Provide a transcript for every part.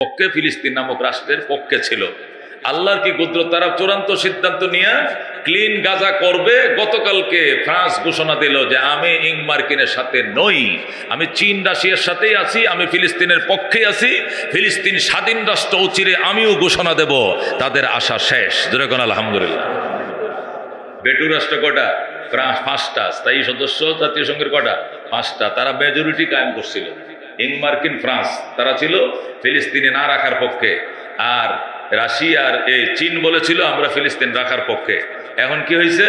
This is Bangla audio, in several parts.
পক্ষে, ফিলিস্তিন নামক রাষ্ট্রের পক্ষে ছিল। আল্লাহর কি কুদরত, তারা চূড়ান্ত সিদ্ধান্ত নিয়ে ক্লিন গাজা করবে। গতকালকে ফ্রান্স ঘোষণা দিল যে আমি মার্কিনের সাথে নই, আমি চীন রাশিয়ার সাথেই আছি, আমি ফিলিস্তিনের পক্ষে আছি, ফিলিস্তিন স্বাধীন রাষ্ট্র অচিরে আমিও ঘোষণা দেব। তাদের আশা শেষ। যেরকম আলহামদুলিল্লাহ। বেটু রাষ্ট্র কটা? ফ্রান্স 5টা, স্থায়ী সদস্য জাতীয় সংঘের কটা? 5টা। তারা মেজরিটি কায়েম করছিল। মার্কিন, ফ্রান্স, তারা ছিল ফিলিস্তিনে না রাখার পক্ষে, আর রাশিয়ার চীন বলেছিল আমরা ফিলিস্তিন রাখার পক্ষে। এখন কি হয়েছে?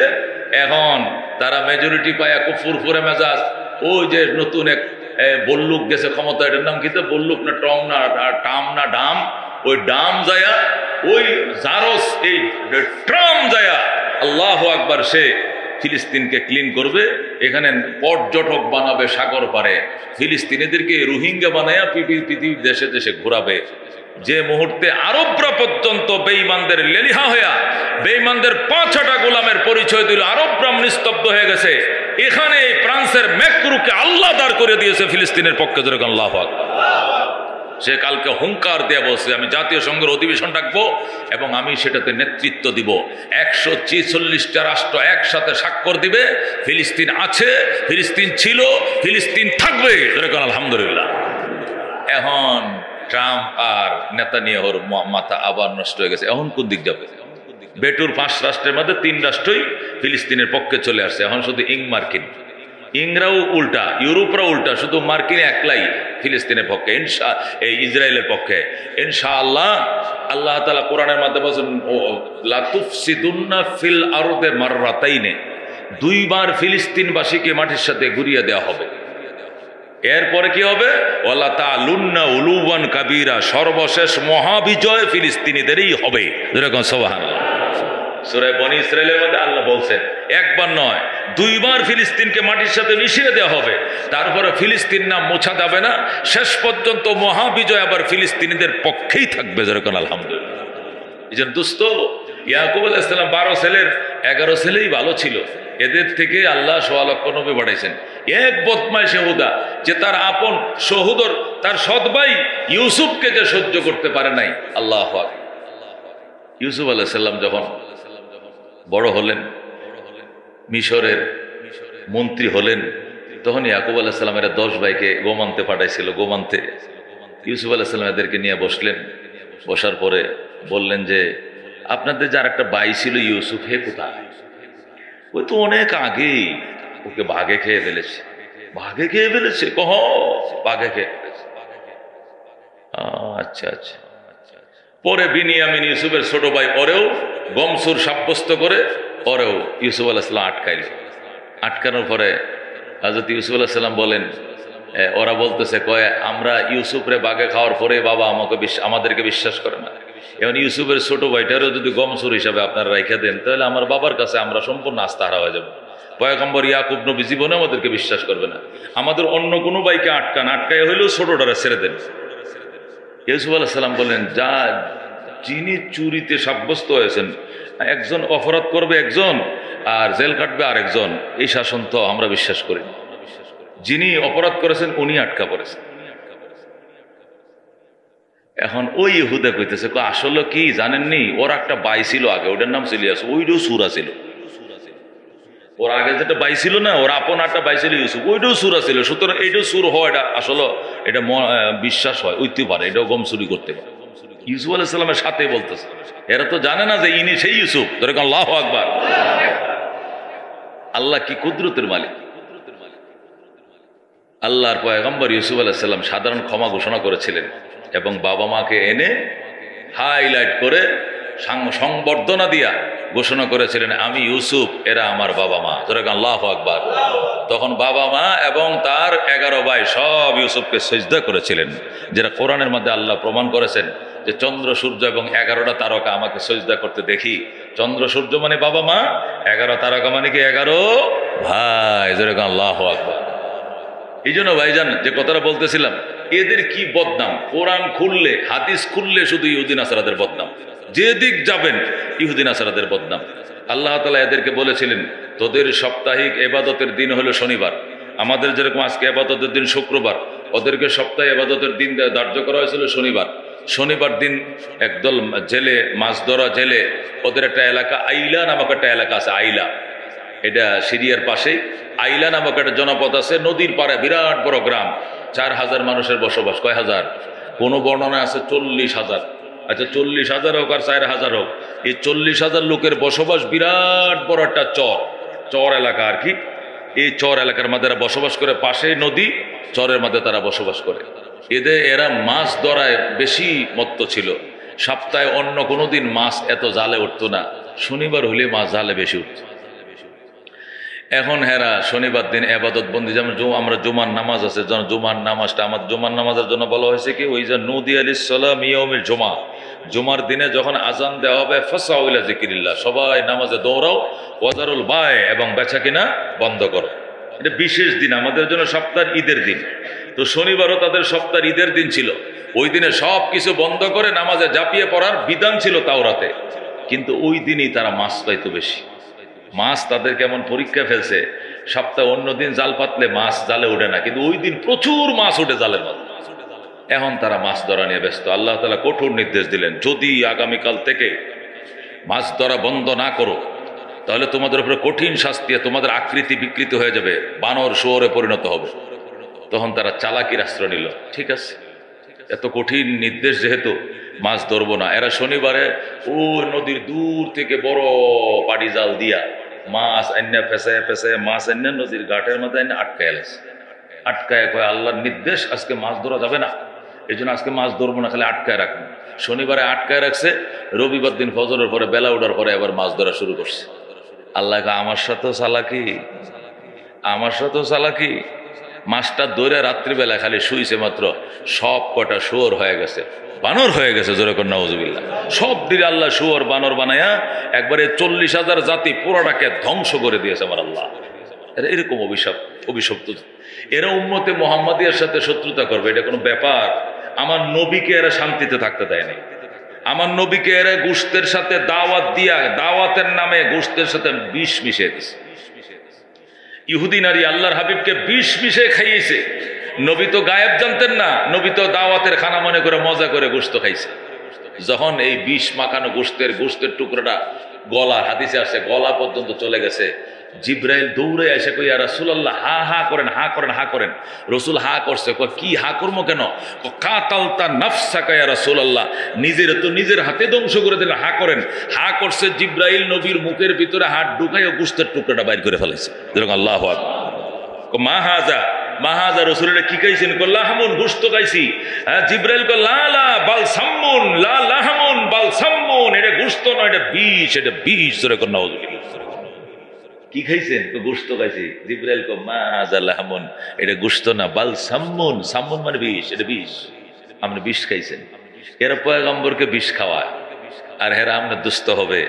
এখন তারা মেজরিটি পায়া খুব ফুরফুরে মেজাজ। ওই যে নতুন এক বল্লুক গেছে ক্ষমতা, এটার নাম কি? বল্লুক না টম না টাম না ডাম? ওই ডাম যায়া, ওই জারস এই ট্রাম যায়া, আল্লাহু আকবার, সে ফিলিস্তিনকে ক্লিন করবে। এখানে পর্যটক বানাবে সাগর পারে, ফিলিস্তিনিদেরকে রোহিঙ্গা বানায়া পৃথিবীর দেশে দেশে ঘোরাবে। যে মুহূর্তে আরবরা পর্যন্ত বেঈমানদের লেলিহা হইয়া বেঈমানদের 5-6টা গোলামের পরিচয় দিল, আরবরা নিস্তব্ধ হয়ে গেছে। এখানে ফ্রান্সের ম্যাক্রুকে আল্লাহ দাঁড় করে দিয়েছে ফিলিস্তিনের পক্ষে। যেরকম আল্লাহু আকবার। সে কালকে হুঙ্কার দেয়া বলছে আমি জাতীয় সংঘের অধিবেশন ডাকবো এবং আমি সেটাতে নেতৃত্ব দিব। 146টা রাষ্ট্র একসাথে স্বাক্ষর দিবে। ফিলিস্তিন আছে, ফিলিস্তিন ছিল, ফিলিস্তিন থাকবে। যেরকম আলহামদুলিল্লাহ। এখন ট্রাম্প আর নেতানিয়াহুর মাথা আবার নষ্ট হয়ে গেছে। এখন কোন দিক যাবে? বেটুর 5 রাষ্ট্রের মধ্যে 3 রাষ্ট্রই ফিলিস্তিনের পক্ষে চলে আসছে। এখন শুধু মার্কিন, ইংরাও উল্টা, ইউরোপরাও উল্টা, শুধু মার্কিন একলাই ফিলিস্তিনের পক্ষে, এই ইসরায়েলের পক্ষে। ইনশাআল্লাহ আল্লাহ তাআলা কোরআনের মাধ্যমে বলেন লা তুফসিদুন্না ফিল আরদে মাররাতাইনে, 2বার ফিলিস্তিনবাসীকে মাটির সাথে ঘুরিয়ে দেওয়া হবে। এরপরে কি হবে? ওয়ালা তালুন্না উলুওয়ান কাবীরা, সর্বশেষ মহাবিজয় ফিলিস্তিনিদেরই হবে। যেরকম সুবহানাল্লাহ। সূরা বনী ইসরাঈলের মধ্যে আল্লাহ বলছেন একবার নয় 2বার ফিলিস্তিনকে মাটির সাথে মিশিয়ে দেওয়া হবে। তারপরে ফিলিস্তিন নাম মোছা যাবে না, শেষ পর্যন্ত মহাবিজয় আবার ফিলিস্তিনিদের পক্ষেই থাকবে। যেরকম আলহামদুলিল্লাহ। এই জন্য দোস্ত, ইয়াকুব আলাইহিস সালাম 12 ছেলের 11 ছেলেই ভালো ছিল। এদের থেকে আল্লাহ 1.25 লক্ষ নবী পাঠাইছেন। এক বদমাইশ ইহুদা, যে তার আপন সহোদর, তার সৎ ভাই ইউসুফকে যে সহ্য করতে পারে নাই। আল্লাহু আকবার। ইউসুফ আলাইহিস সালাম যখন বড় হলেন, মিশরের মন্ত্রী হলেন, তখন ইয়াকুব আলাইহিস সালামের 10 ভাইকে গম আনতে পাঠাইছিল। গম আনতে ইউসুফ আলাইহিস সালাম এদেরকে নিয়ে বসলেন। বসার পরে বললেন যে আপনাদের যার একটা ভাই ছিল ইউসুফ, হে কোথায়? ওই তো অনেক আগেই ওকে বাঘে খেয়ে ফেলেছে। বাঘে খেয়ে ফেলেছে? কহ, বাঘে খেয়ে ফেলেছে। আচ্ছা আচ্ছা। পরে বিনিয়ামিন ইউসুফের ছোট ভাই, ওরেও গমসুর সাব্যস্ত করে ওরেও ইউসুফ আলাইহিস সালাম আটকাইল। আটকানোর পরে হযরত ইউসুফ আলাইহিস সালাম বলেন, ওরা বলতেছে কয় আমরা ইউসুফরে বাঘে খাওয়ার পরে বাবা আমাদেরকে বিশ্বাস করে না। এখন ইউসুফের ছোট ভাইটারও যদি গমসুর হিসাবে আপনারা রেখে দেন, তাহলে আমার বাবার কাছে আমরা সম্পূর্ণ আস্থাহারা হয়ে যাব। পয়গম্বর ইয়াকুব নবী জীবনে আমাদেরকে বিশ্বাস করবে না। আমাদের অন্য কোনো ভাইকে আটকায় হইলেও ছোটটারা ছেড়ে দেন। ইউসুফ আলাইহিস সালাম বললেন, যা যিনি চুরিতে সাব্যস্ত হয়েছেন, একজন অপরাধ করবে একজন আর জেল কাটবে আরেকজন, এই শাসন তো আমরা বিশ্বাস করি। যিনি অপরাধ করেছেন উনি আটকা পড়েছেন। এখন ওই ইহুদা কইতেছে, আসলে কি জানেননি, ওর একটা ভাই ছিল আগে, ওটার নাম ছিল ইউসুফ, ওইটাও সুরা ছিল। ওর আগে যেটা ভাই ছিল না, ওর আপন একটা ভাই ছিল ইউসুফ, ওইটাও সুরা ছিল। সুতরাং এইটাও সুর হয়, এটা আসলে এটা বিশ্বাস হয়, উঠতে পারে, এটাও গম চুরি করতে পারে। ইউসুফ আলাইহিস সালামের সাথে বলতেছে, এরা তো জানে না যে ইনি সেই ইউসুফ। যেরকম আল্লাহু আকবার। আল্লাহ কি কুদরতের মালিক। আল্লাহর পয়গম্বর ইউসুফ আলাইহিস সালাম সাধারণ ক্ষমা ঘোষণা করেছিলেন এবং বাবা মাকে এনে হাইলাইট করে সংবর্ধনা দিয়া ঘোষণা করেছিলেন, আমি ইউসুফ, এরা আমার বাবা মা। যেরকম আল্লাহু আকবার। তখন বাবা মা এবং তার 11 ভাই সব ইউসুফকে সিজদা করেছিলেন, যেটা কোরআনের মধ্যে আল্লাহ প্রমাণ করেছেন যে চন্দ্র সূর্য এবং 11টা তারকা আমাকে সিজদা করতে দেখি। চন্দ্র সূর্য মানে বাবা মা, 11 তারকা মানে কি 11 ভাই। যেরকম আল্লাহু আকবার। এই জন্য ভাইজান যে কথাটা বলতেছিলাম, এদের কি বদনাম, কোরআন খুললে হাদিস খুললে শুধু ইহুদি নাসারাদের বদনাম। যেদিক যাবেন ইহুদি নাসারাদের বদনাম। আল্লাহ তাআলা এদেরকে বলেছিলেন, তোদের সাপ্তাহিক ইবাদতের দিন হলো শনিবার, আমাদের যেরকম আজকে ইবাদতের দিন শুক্রবার, ওদেরকে সপ্তাহে ইবাদতের দিন ধার্য করা হয়েছিল শনিবার। শনিবার দিন একদল জেলে, মাছ ধরা জেলে, ওদের একটা এলাকা আইলা নামক একটা এলাকা আছে, আইলা, এটা সিরিয়ার পাশেই আইলা নামক একটা জনপদ আছে, নদীর পাড়ে বিরাট বড় গ্রাম, 4,000 মানুষের বসবাস। কয় হাজার? কোনো বর্ণনা আছে 40,000। আচ্ছা 40,000 হোক আর 4,000 হোক, এই 40,000 লোকের বসবাস, বিরাট বড় একটা চর এলাকা আর কি। এই চর এলাকার মধ্যে এরা বসবাস করে, পাশে নদী, চরের মধ্যে তারা বসবাস করে। এরা মাছ ধরায় বেশি মত্ত ছিল। সপ্তাহে অন্য কোনো দিন মাছ এত জালে উঠতো না, শনিবার হলে মাছ জালে বেশি উঠত। এখন হেরা শনিবার দিন আবাদত বন্দি, যেমন আমরা জুমার নামাজ আছে, জুমার নামাজটা আমাদের জুমার নামাজের জন্য বলা হয়েছে কি, ওই যে নদী আলাইহিস সালাম ইয়াউমুল জুমা, জুমার দিনে যখন আজান দেওয়া হবে, ফাসাউ ইলা যিকরিল্লাহ, সবাই নামাজে দৌড়াও, ওয়াজারুল বায়, এবং বেচা কিনা বন্ধ করো। এটা বিশেষ দিন আমাদের জন্য, সপ্তাহের ঈদের দিন। তো শনিবারও তাদের সপ্তাহের ঈদের দিন ছিল। ওই দিনে সব কিছু বন্ধ করে নামাজে ঝাঁপিয়ে পড়ার বিধান ছিল তাওরাতে, কিন্তু ওই দিনই তারা মাছ পাইতো বেশি। মাছ তাদের কেমন পরীক্ষা ফেলছে, সপ্তাহে অন্য দিন জাল পাতলে মাছ জালে ওঠে না, কিন্তু ওই দিন প্রচুর মাছ ওঠে জালের মধ্যে। এখন তারা মাছ ধরা নিয়ে ব্যস্ত। আল্লাহ তাআলা কঠোর নির্দেশ দিলেন, যদি আগামীকাল থেকে মাছ ধরা বন্ধ না করো, তাহলে তোমাদের উপরে কঠিন শাস্তি, তোমাদের আকৃতি বিকৃতি হয়ে যাবে, বানর শুয়োরে পরিণত হবে। তখন তারা চালাকির আশ্রয় নিল। ঠিক আছে, এত কঠিন নির্দেশ যেহেতু, মাছ ধরবো না। এরা শনিবারে ও নদীর দূর থেকে বড় পাড়ি জাল দিয়া মাছ আন্না ফেসায় ফেসায় মাছ আন্না নদীর ঘাটের মধ্যে আন্না আটকায় এলাছে। আটকায় কয় আল্লাহর নির্দেশ, আজকে মাছ ধরা যাবে না, এই জন্য আজকে মাছ ধরবো না, খালি আটকায় রাখবো। শনিবারে আটকায় রাখছে, রবিবার দিন ফজরের পরে বেলা উঠার পরে আবার মাছ ধরা শুরু করছে। আল্লাহ আমার সাথেও চালাকি, আমার সাথেও চালাকি। মাছটা ধরে রাত্রিবেলা খালি শুইছে মাত্র, সব কটা শুয়োর হয়ে গেছে, বানর হয়ে গেছে। জোরেকর নাউজুবিল্লাহ। সব দিকে আল্লাহ শুয়োর বানর বানায়া একবারে 40,000 জাতি পুরোটাকে ধ্বংস করে দিয়েছে আমার আল্লাহ। এরকম অভিশপ্ত। এরা উম্মতে মুহাম্মাদিয়ার সাথে শত্রুতা করবে, এটা কোনো ব্যাপার? আমার নবীকে এরা শান্তিতে থাকতে দেয় নাই। আমার নবীকে এরা গোশতের সাথে দাওয়াত দিয়া, দাওয়াতের নামে গোশতের সাথে বিষ মিশিয়ে দিছে। ইহুদি নারী আল্লাহর হাবিবকে বিষ মিশিয়ে খাইয়েছে। নবী তো গায়েব জানতেন না, নবী তো দাওয়াতের খানা মনে করে মজা করে গোশত খাইছে। যখন এই বিষ মাখানো গোশতের টুকরোটা গলা, হাদিসে আসে গলা পর্যন্ত চলে গেছে, জিব্রাইল দৌড়ে এসে কই, ইয়া রাসূলুল্লাহ, হা হা করেন, হা করেন, হা করেন। রসুল হা করছে। কি হা করবো কেন? কাতালতা নাফসাকা ইয়া রাসূলুল্লাহ, নিজের তো নিজের হাতে ধ্বংস করে দিলেন, হা করেন। হা করছে, জিব্রাইল নবীর মুখের ভিতরে হাত ঢুকাইয়া গোশতের টুকরাটা বাইর করে ফেলেছে। যেরকম আল্লাহু আকবার। মা হাজা রসুলের কি খাইছেন? লাহামুন, গোশত খাইছি। হ্যাঁ, জিব্রাইল কো লা লা বাল সাম্মুন, লা লাহামুন বাল সাম্মুন, এটা গোশত নয়, এটা বিষ, এটা বিষ। যেরকম নাউজুবিল্লাহ। কি খাইছেন? তো গোশত খাইছি। জিব্রাইল কো মা হাজা লাহামুন, এটা গোশত না, বাল সাম্মুন, সাম্মুন মানে বিষ, এটা বিষ। আপনি বিষ খাইছেন। এরা পয়গম্বরকে বিষ খাওয়ায়, আর হেরা আমরা দুস্থ হবে।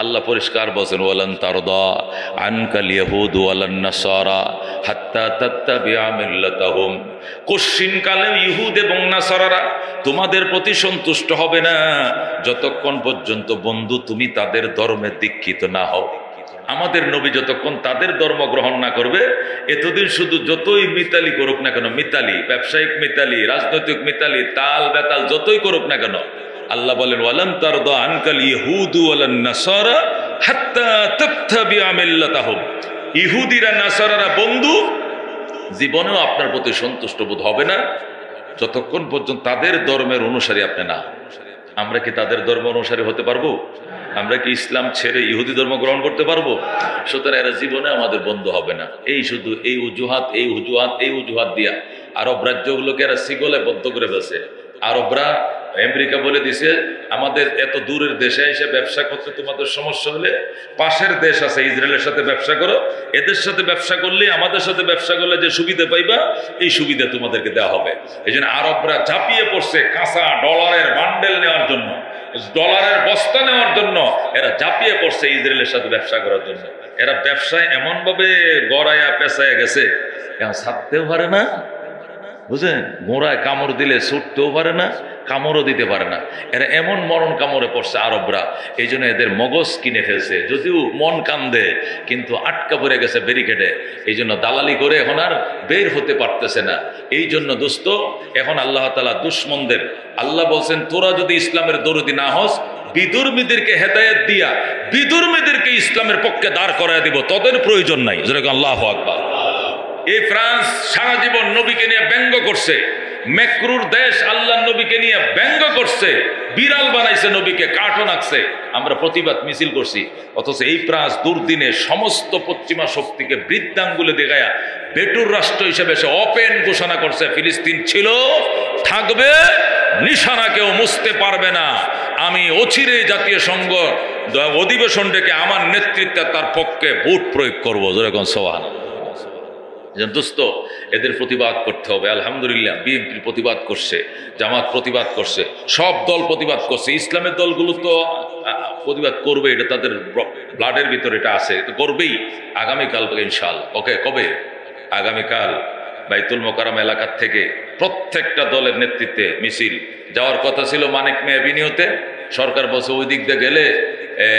আল্লাহ পরিষ্কার বলেন, ওয়ালান তারদা আনকাল ইয়াহুদ ওয়ালান নাসারা হাত্তা তাত্তাবিআ মিল্লাতাহুম, কোশ্চিন কালে ইহুদ এবং নাসারারা তোমাদের প্রতি সন্তুষ্ট হবে না যতক্ষণ পর্যন্ত বন্ধু তুমি তাদের ধর্মে দীক্ষিত না হও। আমাদের নবী যতক্ষণ তাদের ধর্ম গ্রহণ না করবে, এতদিন শুধু যতই মিতালি করুক না কেন, মিতালি, ব্যবসায়িক মিতালি, রাজনৈতিক মিতালি, তাল বেতাল যতই করুক না কেন, আল্লাহ বলেন ওয়ালান তারদা আনকাল ইয়াহুদু ওয়ালান নাসারা হাত্তা তাত্তাবিআ মিল্লাতাহুম, ইহুদিরা নাসারারা বন্ধু জীবনেও আপনার প্রতি সন্তুষ্ট বোধ হবে না যতক্ষণ পর্যন্ত তাদের ধর্মের অনুসারী আপনি না। আমরা কি তাদের ধর্ম অনুসারী হতে পারবো? আমরা কি ইসলাম ছেড়ে ইহুদি ধর্ম গ্রহণ করতে পারবো? সুতরাং এরা জীবনে আমাদের বন্ধু হবে না। এই শুধু এই অজুহাত দিয়া আরব রাজ্যগুলোকে এরা শিকলে বদ্ধ করে ফেলছে। আরবরা, আমেরিকা বলে দিছে, আমাদের এত দূরের দেশে এসে ব্যবসা করতে তোমাদের সমস্যা হলে পাশের দেশ আছে ইসরায়েলের সাথে ব্যবসা করো, এদের সাথে ব্যবসা করলে, আমাদের সাথে ব্যবসা করলে যে সুবিধা পাইবা এই সুবিধা তোমাদেরকে দেওয়া হবে। এই জন্য আরবরা ঝাঁপিয়ে পড়ছে কাঁচা ডলারের বান্ডেল নেওয়ার জন্য, ডলারের বস্তা নেওয়ার জন্য এরা ঝাঁপিয়ে পড়ছে ইসরায়েলের সাথে ব্যবসা করার জন্য। এরা ব্যবসায় এমন ভাবে গড়াইয়া পেঁচাইয়া গেছে, এখন ছাড়তেও পারে না, বুঝলেন? গোড়ায় কামড় দিলে ছুটতেও পারে না, কামড়ও দিতে পারে না। এরা এমন মরণ কামড়ে পড়ছে আরবরা, এই জন্য এদের মগজ কিনে ফেলছে, যদিও মন কান্দে কিন্তু আটকা পড়ে গেছে ব্যারিকেডে, এই জন্য দালালি করে এখন আর বের হতে পারতেছে না। এই জন্য দোস্ত এখন আল্লাহ তাআলা দুশ্মনদের, আল্লাহ বলছেন তোরা যদি ইসলামের দরদি না হস, বিদুর্মীদেরকে হেদায়েত দিয়া বিদুর্মীদেরকে ইসলামের পক্ষে দাঁড় করায় দিব, তোদের প্রয়োজন নাই। যেরকম আল্লাহু আকবার। এই ফ্রান্স সারা জীবন নবীকে নিয়ে ব্যঙ্গ করছে, মেক্রুর দেশ আল্লাহ নবীকে নিয়ে ব্যঙ্গ করছে, বিড়াল বানাইছে নবীকে, কার্টুন আঁকছে, আমরা প্রতিবাদ মিছিল করছি। অথচ এই ফ্রান্স দুর্দিনে সমস্ত পশ্চিমা শক্তিকে বৃদ্ধাঙ্গুলে দেখায়া বেটুর রাষ্ট্র হিসেবে সে ওপেন ঘোষণা করছে, ফিলিস্তিন ছিল, থাকবে, নিশানা কেউ মুছতে পারবে না। আমি অচিরে জাতীয় সংঘ অধিবেশন ডেকে আমার নেতৃত্বে তার পক্ষে ভোট প্রয়োগ করবো। যেরকম সোহান দোস্ত, এদের প্রতিবাদ করতে হবে। আলহামদুলিল্লাহ বিএনপি প্রতিবাদ করছে, জামাত প্রতিবাদ করছে, সব দল প্রতিবাদ করছে। ইসলামের দলগুলো তো প্রতিবাদ করবে, এটা তাদের ব্লাডের ভিতরে এটা আছে, তো করবেই। আগামীকাল ইনশাআল্লাহ, ওকে কবে? আগামীকাল বাইতুল মোকাররম এলাকার থেকে প্রত্যেকটা দলের নেতৃত্বে মিছিল যাওয়ার কথা ছিল মানিক মিয়া এভিনিউতে। সরকার বলছে ওই দিক দিয়ে গেলে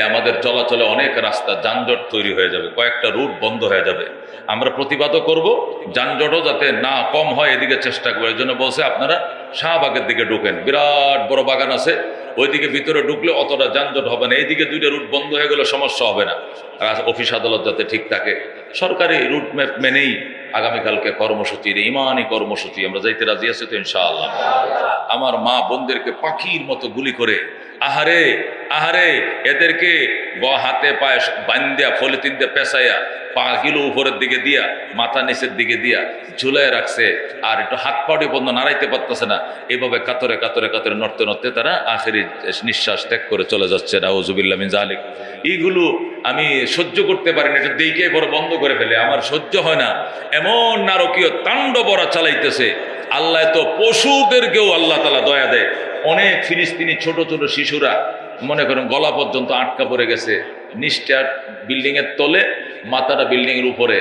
আমাদের চলাচলে অনেক রাস্তা যানজট তৈরি হয়ে যাবে, কয়েকটা রুট বন্ধ হয়ে যাবে। আমরা প্রতিবাদও করব, যানজটও যাতে না কম হয় এদিকে চেষ্টা করবো। এই জন্য বলছে আপনারা শাহবাগের দিকে ঢুকেন, বিরাট বড় বাগান আছে, ওইদিকে ভিতরে ঢুকলে অতটা যানজট হবে না। এইদিকে দুইটা রুট বন্ধ হয়ে গেলে সমস্যা হবে না, আর অফিস আদালত যাতে ঠিক থাকে। সরকারি রুট ম্যাপ মেনেই আগামীকালকে কর্মসূচি, ইমানি কর্মসূচি আমরা যাইতে রাজি আছি তো ইনশাআল্লাহ। আমার মা বোনদেরকে পাখির মতো গুলি করে, আহারে আহারে, এদেরকে হাতে পায়ে বান্ধিয়া পলিথিন দিয়ে পেঁচাইয়া পা গিলো উপরের দিকে দিয়া মাথা নিচের দিকে দিয়া ঝুলাই রাখছে, আর একটু হাত পাটি বন্ধ নাড়াইতে পারতেছে না। এইভাবে কাতরে কাতরে কাতরে নড়তে নড়তে তারা আখেরি নিঃশ্বাস ত্যাগ করে চলে যাচ্ছে। নাউযুবিল্লাহ মিন যালিক। এইগুলো আমি সহ্য করতে পারি না, এটা দেখে বড় বন্ধ করে ফেলে, আমার সহ্য হয় না। এমন নারকীয় তাণ্ডবরা চালাইতেছে। আল্লাহ তো পশুদেরকেও আল্লাহ তাআলা দয়া দেয়। অনেক ফিলিস্তিনি ছোট ছোট শিশুরা মনে করেন গলা পর্যন্ত আটকা পড়ে গেছে, নিচটা বিল্ডিং এর তলে, মাথাটা বিল্ডিং এর উপরে,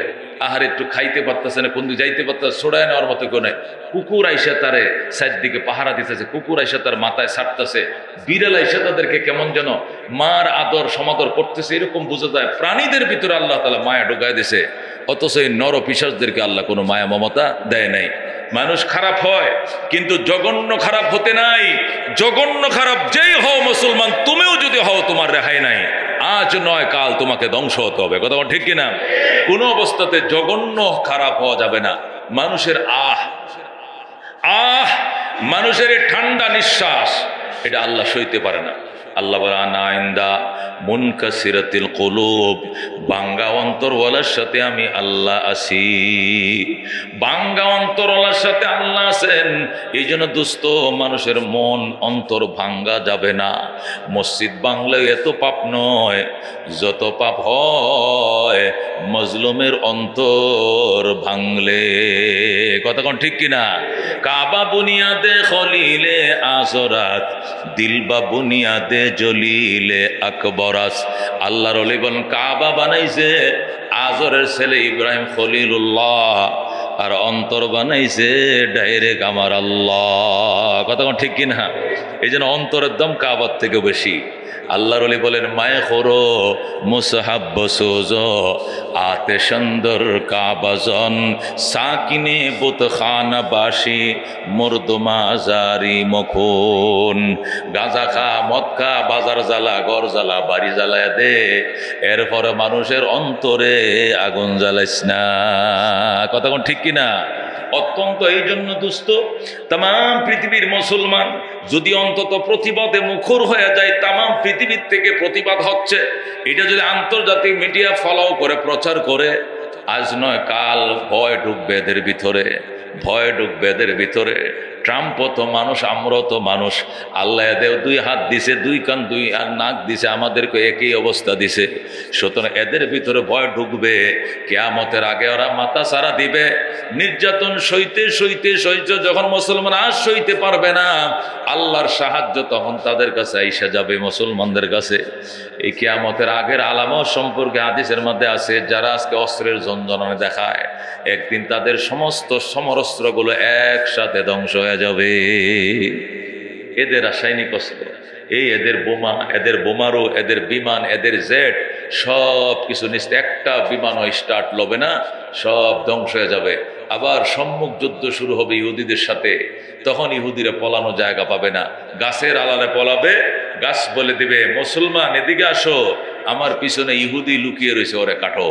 আহার একটু খাইতে পারতেছে না, কোন দিকে যাইতে পারতেছে, ছড়ায় নেওয়ার মতো কেউ নাই। কুকুর আইসা তারে সাইড দিকে পাহারা দিতেছে, কুকুর আইসা তার মাথায় ছাড়তেছে, বিড়াল আইসা তাদেরকে কেমন যেন মার আদর সমাদর করতেছে, এরকম বোঝা যায় প্রাণীদের ভিতরে আল্লাহ তাআলা মায়া ঢুকায় দিছে। অথচ এই নর পিশাচদেরকে আল্লাহ কোনো মায়া মমতা দেয় নাই। মানুষ খারাপ হয় কিন্তু জঘন্য খারাপ হতে নাই। জঘন্য খারাপ যেই হও মুসলমান, তুমিও যদি হও তোমার রেহাই নাই। আজ নয় কাল তোমাকে ধ্বংস হতে হবে। কথা ঠিক কিনা? কোনো অবস্থাতে জঘন্য খারাপ হওয়া যাবে না। মানুষের মানুষের ঠান্ডা নিঃশ্বাস এটা আল্লাহ সইতে পারে না। আল্লাহ বলে আনাইন্দা মুনকাসিরাতিল কুলুব, বাঙ্গা অন্তরওয়ালার সাথে আমি আল্লাহ আছি। বাঙ্গা অন্তরওয়ালার সাথে আল্লাহ আছেন। এই জন্য দোস্ত, মানুষের মন অন্তর ভাঙ্গা যাবে না। মসজিদ বাংলায় এত পাপ নয় যত পাপ হয় মজলুমের অন্তর ভাঙলে। কথা কোন ঠিক কিনা? কাবা বুনিয়াদে খলিলে আসরাত, দিলবা বুনিয়াদে জলিলে আকবরাস। আল্লাহর ওলি বলেন কাবা বানাইছে আজরের ছেলে ইব্রাহিম খলিলুল্লাহ, আর অন্তর বানাইছে ডাইরেক্ট আমার আল্লাহ। কথা ঠিক কিনা? এই জন্য অন্তরের দাম কাবার থেকে বেশি। আল্লাহর ওলি বলেন মায়ে খোরো মুসাহাব্ব সোজ আতে সুন্দর কাবাজন, সাকিনে বুত খানা বাসি মুর্দমা জারি মখুন। গাঁজা খা, মদ খা, বাজার জ্বালা, ঘর জ্বালা, বাড়ি জ্বালায় দে, এরপরে মানুষের অন্তরে আগুন জ্বালাইস না। কথা কোন ঠিক কিনা? অত্যন্ত এই জন্য দুস্থ তাম পৃথিবীর মুসলমান যদি অন্তত প্রতিবাদে মুখর হয়ে যায়, তাম পৃথিবীর থেকে প্রতিবাদ হচ্ছে, এটা যদি আন্তর্জাতিক মিডিয়া ফলো করে প্রচার করে, আজ নয় কাল ভয় ঢুকবে এদের ভিতরে, ভয় ঢুকবে এদের ভিতরে। ট্রাম্প তো মানুষ, আমরাও তো মানুষ। আল্লাহ এদের দুই হাত দিছে, দুই কান, দুই আর নাক দিছে, আমাদেরকে একই অবস্থা দিছে। সুতরাং এদের ভিতরে ভয় ঢুকবে। কিয়ামতের আগে ওরা মাথা সারা দিবে। নির্যাতন সইতে সইতে সইতে যখন মুসলমান আর সইতে পারবে না, আল্লাহর সাহায্য তখন তাদের কাছে আইসা যাবে, মুসলমানদের কাছে। এই কিয়ামতের আগের আলামত সম্পর্কে হাদিসের মধ্যে আছে, যারা আজকে অস্ত্রের ঝনঝনানি দেখায়, একদিন তাদের সমস্ত সমরস্ত্রগুলো একসাথে ধ্বংস হয়ে যাবে। এদের রাসায়নিক অস্ত্র, এই এদের বোমা, এদের বোমারু, এদের বিমান, এদের জেট, সব কিছু নিশ্চিত। একটা বিমানও স্টার্ট লবে না, সব ধ্বংস হয়ে যাবে। আবার সম্মুখ যুদ্ধ শুরু হবে ইহুদিদের সাথে, তখন ইহুদিরা পলানো জায়গা পাবে না, গাছের আড়ালে পলাবে। গাছ বলে দিবে, মুসলমান এদিকে আসো, আমার পিছনে ইহুদি লুকিয়ে রয়েছে, ওরে কাটো।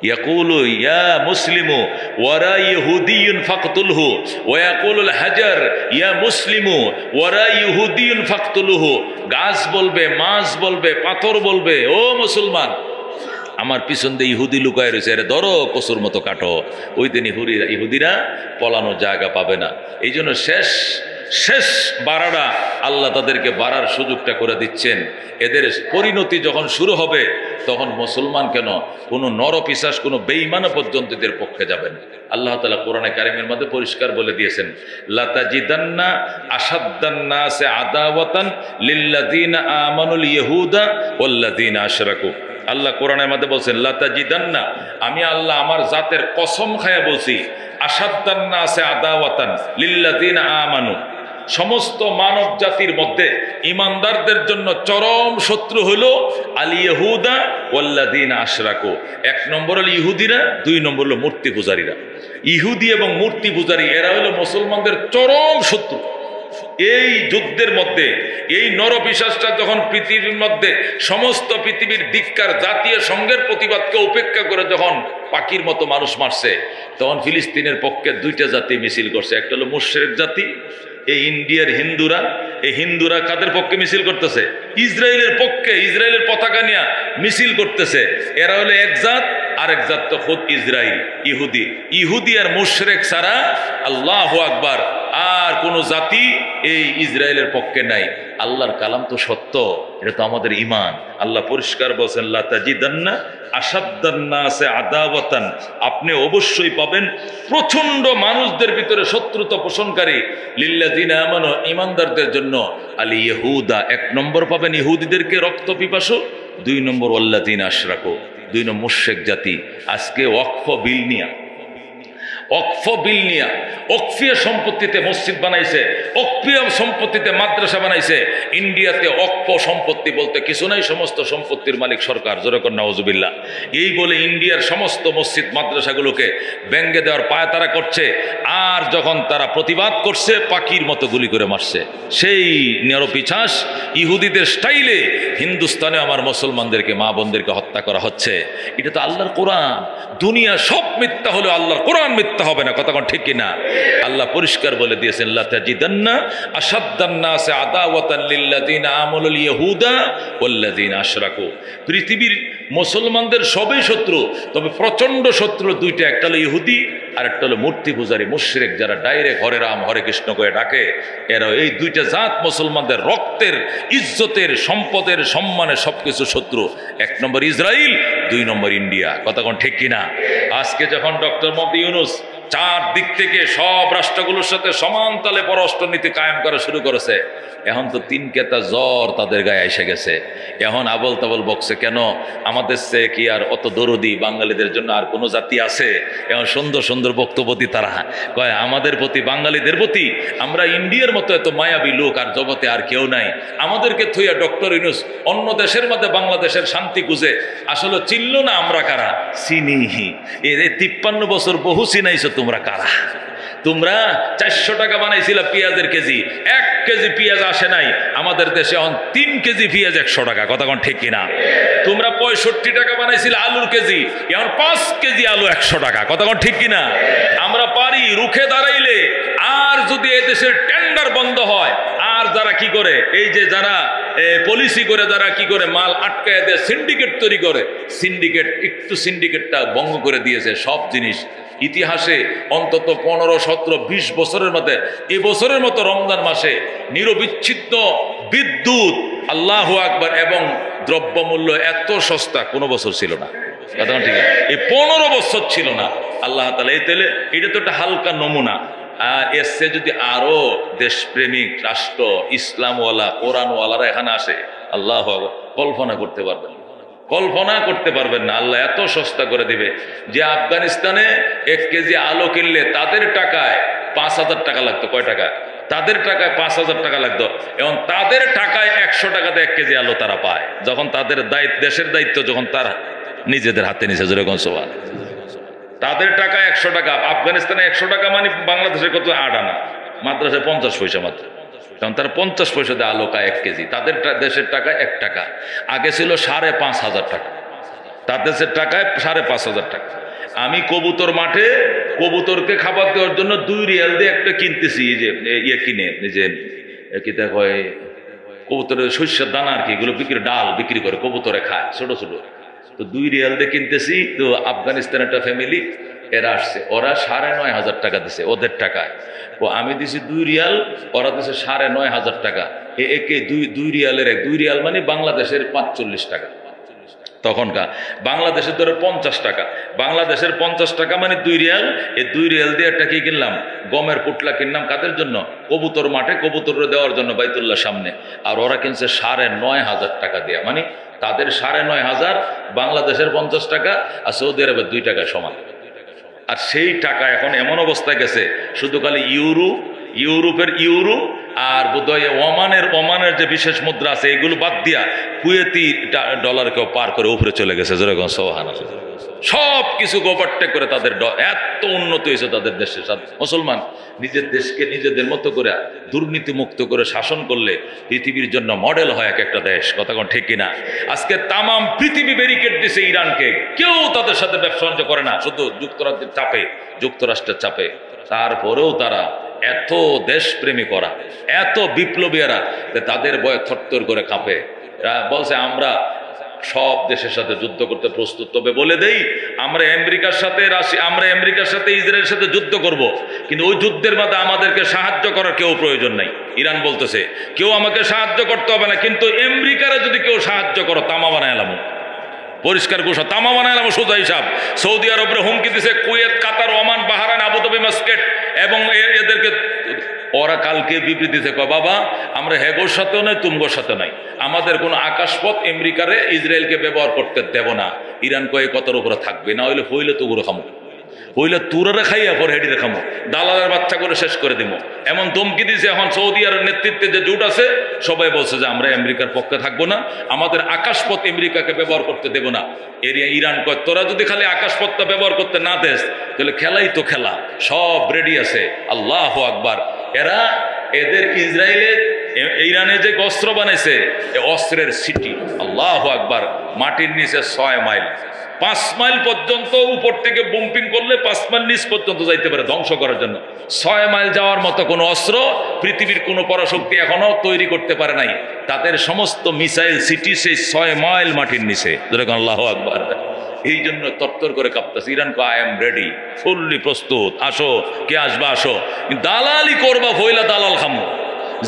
ইয়াকুলু ইয়া মুসলিমু ওয়ারা ইহুদিয়ুন ফাকতুলহু ওয়া ইয়াকুলুল হাজার ইয়া মুসলিমু ওয়ারা ইহুদিয়ুন ফাকতুলহু। গাছ বলবে, মাছ বলবে, পাথর বলবে, ও মুসলমান আমার পিছন দিয়ে ইহুদি লুকায় রয়েছে, এর ধরো কসুর মতো কাটো। ওই দিন ইহুদিরা পলানো জায়গা পাবে না। এই জন্য শেষ বাড়াটা আল্লাহ তাদেরকে বাড়ার সুযোগটা করে দিচ্ছেন। এদের পরিণতি যখন শুরু হবে, তখন মুসলমান কেন, কোনো নরপিশাচ, কোনো বেঈমান পর্যন্ত এদের পক্ষে যাবেন। আল্লাহ তাআলা কোরআনে কারিমের মধ্যে পরিষ্কার বলে দিয়েছেন, লাতাজিদান্না আশাদ্দান নাসি আদাওয়াতান লিল্লাযিনা আমানুল ইহুদা ওয়াল্লাযিনা আশরাকু। আল্লাহ কোরআনের মধ্যে বলছেন, লাতাজিদান্না, আমি আল্লাহ আমার জাতের কসম খায়া বলছি, আশাদ্দান নাসি আদাওয়াতান লিল্লাযিনা আমানু, সমস্ত মানব জাতির মধ্যে ইমানদারদের জন্য চরম শত্রু হলো আল ইহুদা ওয়াল্লাযিনা আশরাকু। এক নম্বর হলো ইহুদিরা, দুই নম্বর হলো মূর্তি পূজারীরা। ইহুদি এবং মূর্তি পূজারী এরা হলো মুসলমানদের চরম শত্রু। এই যুদ্ধের মধ্যে এই নরপিশাচটা যখন পৃথিবীর মধ্যে সমস্ত পৃথিবীর ধিক্কার জাতীয় সংঘের প্রতিবাদকে উপেক্ষা করে যখন পাখির মতো মানুষ মারছে, তখন ফিলিস্তিনের পক্ষে দুইটা জাতি মিছিল করছে। একটা হলো মুশরিক জাতি, এই ইন্ডিয়ার হিন্দুরা। এই হিন্দুরা কাদের পক্ষে মিছিল করতেছে? ইসরায়েলের পক্ষে, ইসরায়েলের পতাকা নিয়ে মিছিল করতেছে। এরা হলো এক জাত, আরেক জাত তো খুদ ইসরায়েল, ইহুদি। ইহুদি আর মুশরিক ছাড়া, আল্লাহু আকবার, আর কোন জাতি এই ইসরায়েলের পক্ষে নাই। আল্লাহর কালাম তো সত্য, এটা তো আমাদের ঈমান। আল্লাহ পরিষ্কার বলেন, লা তাজিদান্না আশাদ্দান নাসি আদাওয়াতান, আপনি অবশ্যই পাবেন প্রচন্ড মানুষদের ভিতরে শত্রুতা পোষণকারী, লিল্লাযিনা আমানু, ঈমানদারদের জন্য, আল ইহুদা, এক নম্বর পাবেন ইহুদিদেরকে রক্ত পিপাসু, দুই নম্বর ওয়াল্লাযিনা আশরাকু, দুই নম্বর মুশরিক জাতি। আজকে ওয়াকফ বিল নিয়া, অকফিয়া সম্পত্তিতে মসজিদ বানাইছে, অকফিয়া সম্পত্তিতে মাদ্রাসা বানাইছে। ইন্ডিয়াতে অকফ সম্পত্তি বলতে কিছু নাই, সমস্ত সম্পত্তির মালিক সরকার। যেরকম নাউজুবিল্লাহ। এই বলে ইন্ডিয়ার সমস্ত মসজিদ মাদ্রাসাগুলোকে ব্যঙ্গে দেওয়ার পায়তারা করছে। আর যখন তারা প্রতিবাদ করছে, পাখির মতো গুলি করে মারছে। সেই নরপিশাচ ইহুদিদের স্টাইলে হিন্দুস্তানে আমার মুসলমানদেরকে, মা বোনদেরকে হত্যা করা হচ্ছে। এটা তো আল্লাহর কোরআন। দুনিয়া সব মিথ্যা হলেও আল্লাহর কোরআন মিথ্যা হবে না, কথা কোন ঠিক কিনা? আল্লাহ পরিষ্কার বলে দিয়েছেন, লা তাজিদান্না আশাদ্দান নাসি আদাওয়াতান লিল্লাযিনা আমানুল ইহুদা ওয়াল্লাযিনা আশরাকু। পৃথিবীর মুসলমানদের সবই শত্রু, তবে প্রচন্ড শত্রু দুইটা, একটা হলো ইহুদি আর একটা হলো মূর্তি পূজারী মুশরিক, যারা ডাইরেক্ট হরে রাম হরে কৃষ্ণ করে ডাকে। এরা এই দুইটা জাত মুসলমানদের রক্তের, ইজ্জতের, সম্পদের, সম্মানের সবকিছু শত্রু। এক নম্বর ইসরায়েল, দুই নম্বর ইন্ডিয়া, কথা কোন ঠিক কিনা? আজকে যখন ডক্টর মোহাম্মদ ইউনূস চার দিক থেকে সব রাষ্ট্রগুলোর সাথে সমান তালে পররাষ্ট্র নীতি কায়েম করা শুরু করেছে, এখন তো তিন কেতা জ্বর তাদের গায়ে এসে গেছে। এখন আবল তাবল বকছে, কেন আমাদের সে কি আর অত দরদি বাঙালিদের জন্য আর কোনো জাতি আছে? এখন সুন্দর সুন্দর বক্তব্য দিয়ে তারা কয় আমাদের প্রতি, বাঙালিদের প্রতি আমরা ইন্ডিয়ার মতো এত মায়াবী লোক আর জগতে আর কেউ নাই। আমাদেরকে থুইয়া ডক্টর ইউনূস অন্য দেশের মধ্যে বাংলাদেশের শান্তি খুঁজে আসলে চিনল না আমরা কারা? চিনিহি। এর 53 বছর বহু চিনাইছো তোমরা কারা? তোমরা 400 টাকা বানাইছিলা পেঁয়াজের কেজি, 1 কেজি পেঁয়াজ আসে নাই আমাদের দেশে। এখন 3 কেজি পেঁয়াজ 100 টাকা, কথা কোন ঠিক কিনা? তোমরা 65 টাকা বানাইছিলে আলুর কেজি, এখন 5 কেজি আলু 100 টাকা, কথা কোন ঠিক কিনা? আমরা পারি রুখে দাঁড়াইলে। আর যদি এদেশের টেন্ডার বন্ধ হয়, আর যারা কি করে, এই যে যারা পলিসি করে, যারা কি করে মাল আটকায় দেয়, সিন্ডিকেট তৈরি করে, সিন্ডিকেটটা ভঙ্গ করে দিয়েছে সব জিনিস। ইতিহাসে অন্তত 15, 17, 20 বছরের মধ্যে এই বছরের মতো রমজান মাসে নিরবিচ্ছিন্ন বিদ্যুৎ, আল্লাহু আকবার, এবং দ্রব্যমূল্য এত সস্তা কোনো বছর ছিল না, কথা ঠিক আছে? এই 15 বছর ছিল না। আল্লাহ তাআলা এই তেলে, এটা তো একটা হালকা নমুনা। আর এসে যদি আরো দেশপ্রেমিক রাষ্ট্র, ইসলামওয়ালা, কোরআনওয়ালারা এখানে আসে, আল্লাহ কল্পনা করতে পারবেন, কল্পনা করতে পারবেন না। আল্লাহ এত সস্তা করে দিবে যে আফগানিস্তানে 1 কেজি আলু কিনলে তাদের টাকায় 5000 টাকা লাগতো। কয় টাকা? তাদের টাকায় 5,000 টাকা লাগতো, এবং তাদের টাকায় 100 টাকাতে 1 কেজি আলু তারা পায়, যখন তাদের দেশের দায়িত্ব যখন তারা নিজেদের হাতে নিছে। যেরকম সোয়াল, তাদের টাকা 100 টাকা, আফগানিস্তানে 100 টাকা মানে বাংলাদেশের কত 8 আনা, মাদ্রাসায় 50 পয়সা মাত্র, কারণ তারা 50 পয়সা দিয়ে আলু খায় 1 কেজি। তাদের দেশের টাকা 1 টাকা, আগে ছিল 5,500 টাকা, তার দেশের টাকায় 5,500 টাকা। আমি কবুতর মাঠে কবুতরকে খাবার দেওয়ার জন্য 2 রিয়াল দিয়ে একটা কিনতেছি, যে ইয়ে কিনে, যে কি তা হয় কবুতরের শস্যের দানা আর কি, এগুলো বিক্রি, ডাল বিক্রি করে, কবুতরে খায় ছোট ছোট, তো 2 রিয়াল দিয়ে কিনতেছি। তো আফগানিস্তানের একটা ফ্যামিলি এরা আসছে, ওরা 9,500 টাকা দিছে ওদের টাকায়, ও আমি দিছি 2 রিয়াল, ওরা দিছে 9,500 টাকা। একে 2 রিয়ালের 2 রিয়াল মানে বাংলাদেশের 45 টাকা, তখনকার বাংলাদেশের ধরে 50 টাকা, বাংলাদেশের 50 টাকা মানে 2 রিয়াল। এই 2 রিয়াল দিয়ে একটা কি কিনলাম, গমের পুটলা কিনলাম, কাদের জন্য, কবুতর মাঠে কবুতর দেওয়ার জন্য বাইতুল্লাহ সামনে। আর ওরা কিনছে 9,500 টাকা দিয়ে, মানে তাদের 9,500, বাংলাদেশের 50 টাকা, আর সৌদি আরবের 2 টাকা সমান। আর সেই টাকা এখন এমন অবস্থায় গেছে, শুধু খালি ইউরোপের ইউরো আর বোধহয় ওমানের যে বিশেষ মুদ্রা আছে, এগুলো বাদ দিয়া কুয়েতি ডলারকেও পার করে উপরে চলে গেছে। যেরকম সুবহানাল্লাহ, সব কিছু ওভারটেক করে তাদের এত উন্নতি হয়েছে তাদের দেশের সাথে। মুসলমান নিজের দেশকে নিজেদের মতো করে দুর্নীতি মুক্ত করে শাসন করলে পৃথিবীর জন্য মডেল হয় এক একটা দেশ। কথা কোন ঠিক কিনা? আজকে তামাম পৃথিবী ব্যারিকেড দিছে ইরানকে, কেউ তাদের সাথে ব্যবসা বাণিজ্য করে না, শুধু যুক্তরাজ্যের চাপে, যুক্তরাষ্ট্রের চাপে। তারপরেও তারা এত দেশপ্রেমী করা, এত বিপ্লবীরা, তাদের বয়ে থরথর করে কাঁপে। বলছে আমরা সব দেশের সাথে যুদ্ধ করতে প্রস্তুত, তবে বলে দেই আমরা আমেরিকার সাথে ইসরায়েলের সাথে যুদ্ধ করব, কিন্তু ওই যুদ্ধের মধ্যে আমাদেরকে সাহায্য করার কেউ প্রয়োজন নাই। ইরান বলতেছে কেউ আমাকে সাহায্য করতে হবে না, কিন্তু আমেরিকারে যদি কেউ সাহায্য করো তামা বানায় এলাম, পরিষ্কার ঘোষণা, তামা বানায় এলাম সোজা হিসাব। সৌদি আরবের হুমকি দিছে কুয়েত, কাতার, ওমান, বাহরাইন, আবুধাবি, মাস্কেট, এবং এদেরকে ওরা কালকে বিবৃতিতে কয় বাবা আমরা হেগোর সাথেও নাই, তুমগোর সাথে নাই, আমাদের কোনো আকাশপথ আমেরিকারে ইসরায়েলকে ব্যবহার করতে দেব না। ইরান কয়ে কতর উপরে থাকবে না, হইলে তো গুলো খামো, হইলে তুরারে খাইয়া পর হেডি রেখামো, দালালের বাচ্চা করে শেষ করে দিব, এমন ধমকি দিয়েছে। এখন সৌদি আরবের নেতৃত্বে যে জোট আছে সবাই বলছে যে আমরা আমেরিকার পক্ষে থাকবো না, আমাদের আকাশপথ আমেরিকাকে ব্যবহার করতে দেব না। ইরান কয় তোরা যদি খালি আকাশপথটা ব্যবহার করতে না দেস তাহলে খেলাই তো খেলা, সব রেডি আছে। আল্লাহু আকবার। এরা এদের ইরানে যে অস্ত্র বানাইছে, এই অস্ত্রের সিটি, আল্লাহু আকবার, মাটির নিচে 6 মাইল, 5 মাইল পর্যন্ত উপর থেকে বম্পিং করলে 5 মাইল নিচ পর্যন্ত যাইতে পারে ধ্বংস করার জন্য। 6 মাইল যাওয়ার মতো কোনো অস্ত্র পৃথিবীর কোনো পরাশক্তি এখনো তৈরি করতে পারে নাই। তাদের সমস্ত মিসাইল সিটি সেই 6 মাইল মাটির নিচে। যেরকম আল্লাহু আকবার। এই জন্য তত্তর করে কাঁপতেছে। ইরান কো আই এম রেডি, ফুললি প্রস্তুত, আসো, কে আসবা আসো, দালালি করবা ফইলা দালাল খামু,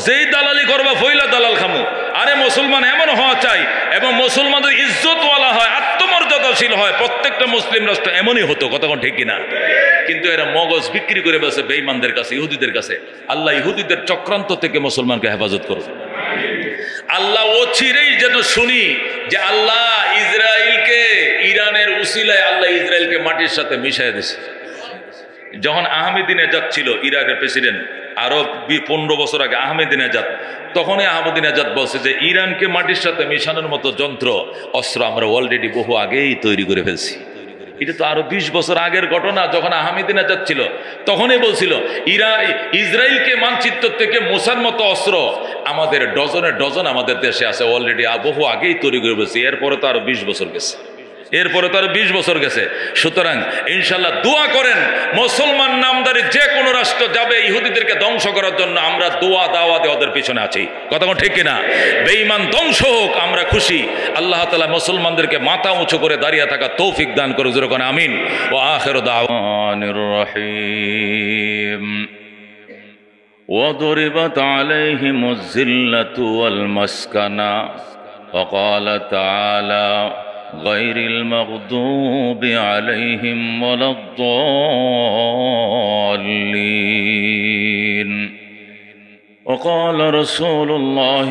যেই দালালি করবা ফইলা দালাল খামু। আরে মুসলমান এমন হওয়া চাই, এবং মুসলমানদের ইজ্জতওয়ালা হয়, আত্মমর্যাদাশীল হয়। প্রত্যেকটা মুসলিম রাষ্ট্র এমনই হতো, কথা কোন ঠিক কিনা? কিন্তু এরা মগজ বিক্রি করে বসে বেঈমানদের কাছে, ইহুদিদের কাছে। আল্লাহ ইহুদিদের চক্রান্ত থেকে মুসলমানকে হেফাজত করুন। আল্লাহ অচিরেই যেন শুনি যে আল্লাহ ইসরায়েলকে, ইরানের উসিলায় আল্লাহ ইসরায়েলকে মাটির সাথে মিশাই দিছে। যখন আহমেদিনেজাদ ছিল ইরাকের প্রেসিডেন্ট, আরো 15 বছর আগে আহমেদিনেজাদ, তখনই আহমেদিনেজাদ বলছে যে ইরানকে মাটির সাথে মিশানোর মতো যন্ত্র অস্ত্র আমরা অলরেডি বহু আগেই তৈরি করে ফেলছি। এটা তো আরো 20 বছর আগের ঘটনা। যখন আহমেদিনেজাদ ছিল তখনই বলছিল ইসরায়েলকে মানচিত্র থেকে মোসার মতো অস্ত্র আমাদের ডজনের ডজন আমাদের দেশে আছে, অলরেডি বহু আগেই তৈরি করে ফেলছি। এরপরে তো আরো 20 বছর গেছে, এরপরে তো আরো 20 বছর গেছে। সুতরাং ইনশাল্লাহ দোয়া করেন, মুসলমান নামদারি যে কোনো রাষ্ট্র যাবে ইহুদিদেরকে ধ্বংস করার জন্য, আমরা দোয়া দাওয়াতে ওদের পিছনে আছি। কথা ঠিক কিনা? বেঈমান ধ্বংস হোক, আমরা খুশি। আল্লাহ তাআলা মুসলমানদেরকে মাথা উঁচু করে দাঁড়িয়ে থাকা তৌফিক দান করুক। যেরকম আমিন। ওয়া আখিরু দাওয়ানির রহিম। وضربت عليهم الذلة والمسكنة وقال تعالى غير المغضوب عليهم ولا الضالين. وقال رسول الله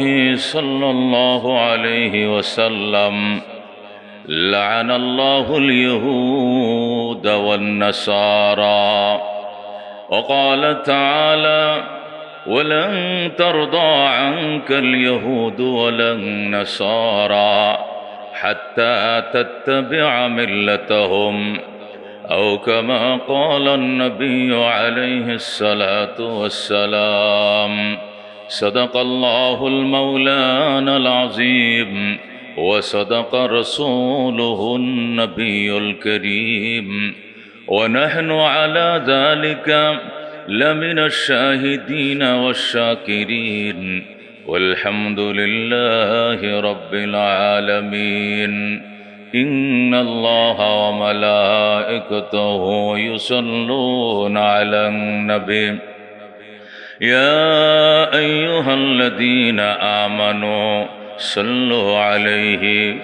صلى الله عليه وسلم لعن الله اليهود والنصارى. وقال تعالى ولن ترضى عنك اليهود ولا النصارى حتى تتبع ملتهم أو كما قال النبي عليه الصلاة والسلام صدق الله المولانا العظيم وصدق رسوله النبي الكريم ونحن على ذلك لمن الشاهدين والشاكرين والحمد لله رب العالمين إن الله وملائكته يصلون على النبي يا أيها الذين آمنوا صلوا عليه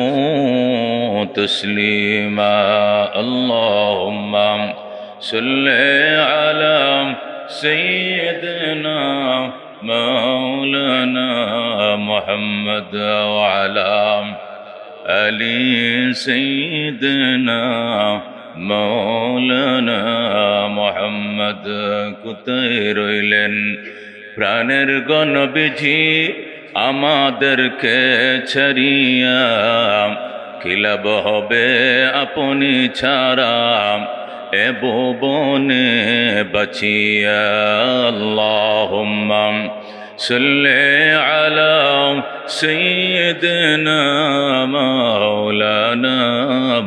وسلموا تسليما اللهم صل على سيدنا مولانا محمد وعلى آل سيدنا مولانا محمد কোথায় রইলেন প্রাণের গণবিজি আমাদেরকে ছাড়িয়া কি লাভ হবে আপনি ছাড়া এ ভুবনে বাঁচিয়া আল্লাহুম্মা সাল্লি আলা সাইয়্যিদিনা মাওলানা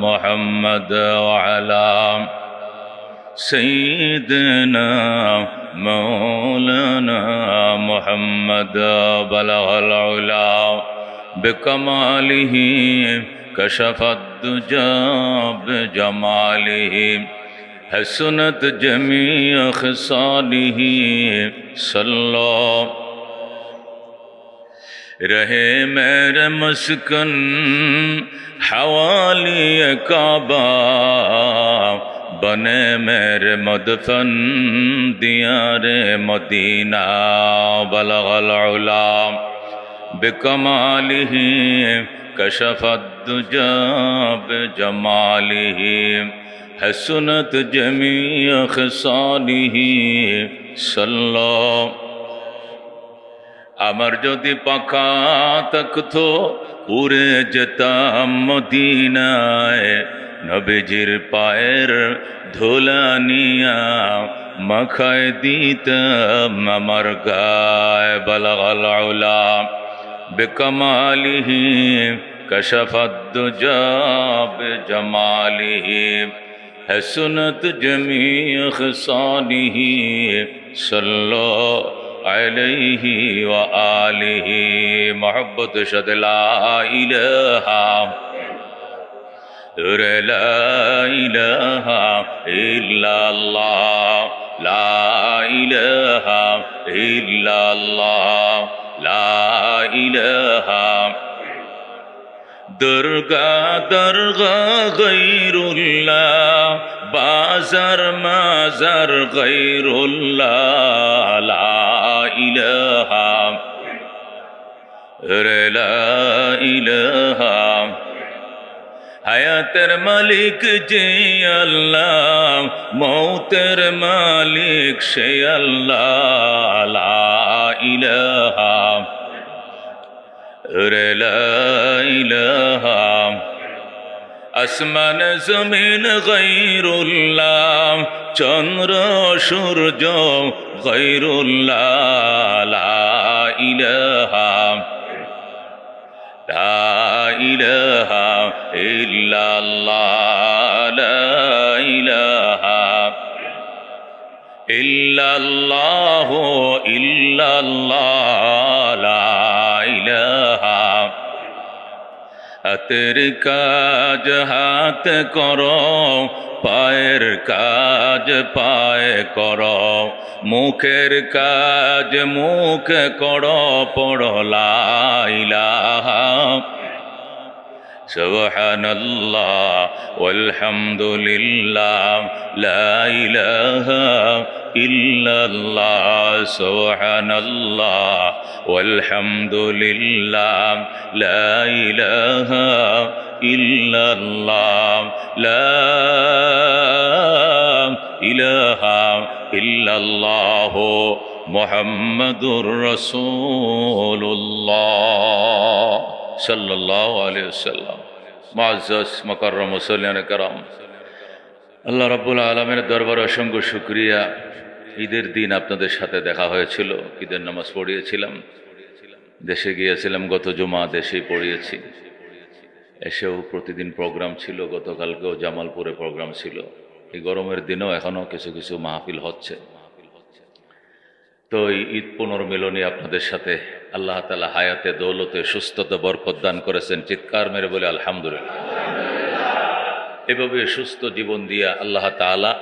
মুহাম্মদ ওয়া আলা سيدنا مولانا محمد بلغ العلا بكماله كشف الدجى بجماله حسنت جميع خصاله صلى رہے میرے مسکن حوالی کعبہ بنے میرے مدفن دیار مدینہ بلغ العلا بکمالہ کشف الدجى بجمالہ حسنت جمیع خصالہ صلی আমার যদি পাখা থাকতো উড়ে যেতাম মদিনায় নবীজির পায়ের ধুলা নিয়া মাখায় দিতাম আমার গায়ে বালাগাল উলা বিকামালিহি কাশাফাদ দুজা বিজামালিহি হাসনাত জামিউ খিসালিহি সাল্লাল্লাহু আলাইহি ওয়া আলিহি মুহাব্বত শাদ লা ইলাহা লা ইলাহা ইল্লাল্লাহ লা ইলাহা ইল্লাল্লাহ লা ইলাহা দুর্গা দরগা গায়রুল্লাহ বাজার মাজার গায়রুল্লাহ লা ইলাহা লা ইলাহা হায়াতের মালিক যে আল্লাহ মৌতের মালিক সে আল্লাহ লা ইলাহা লা ইলাহা আসমান জমিন গায়রুল্লাহ চন্দ্র সূর্য গায়রুল্লাহ লা ইলাহা লা ইলাহা ইল্লাল্লাহ লা ইলাহা ইল্লাল্লাহ ইল্লাল্লাহ লা ইলাহা হাতের কাজ হাত করো পায়ের কাজ পায়ে করো মুখের কাজ মুখ করো পড়ো লা ইলাহা সুবহানাল্লাহ ওয়ালহামদুলিল্লাহ লা ইলাহা ইল্লাল্লাহ সুবহানাল্লাহ ওয়ালহামদুলিল্লাহ লা ইলাহা ইল্লাল্লাহ লা ইলাহা ইল্লাল্লাহ মুহাম্মাদুর রাসূলুল্লাহ সাল্লাল্লাহু আলাইহি ওয়াসাল্লাম। মুআজ্জাজ মুকাররম মুসল্লিয়ান کرام, আল্লাহ রাব্বুল আলামিনের দরবারে অসংখ্য শুকরিয়া। ঈদের দিন আপনাদের সাথে দেখা হয়েছিল, ঈদের নামাজ পড়িয়েছিলাম, দেশে গিয়েছিলাম গত জুমা, দেশেই পড়িয়েছি। এসেও প্রতিদিন প্রোগ্রাম ছিল, গতকালকেও জামালপুরে প্রোগ্রাম ছিল। এই গরমের দিনেও এখনো কিছু কিছু মাহফিল হচ্ছে। তো এই ঈদ পুনর্মিলনী আপনাদের সাথে আল্লাহ তাআলা হায়াতে দৌলতে সুস্থতা বরকত দান করেছেন। চিৎকার মেরে বলে আলহামদুলিল্লাহ। এভাবে সুস্থ জীবন দিয়া আল্লাহ তাআলা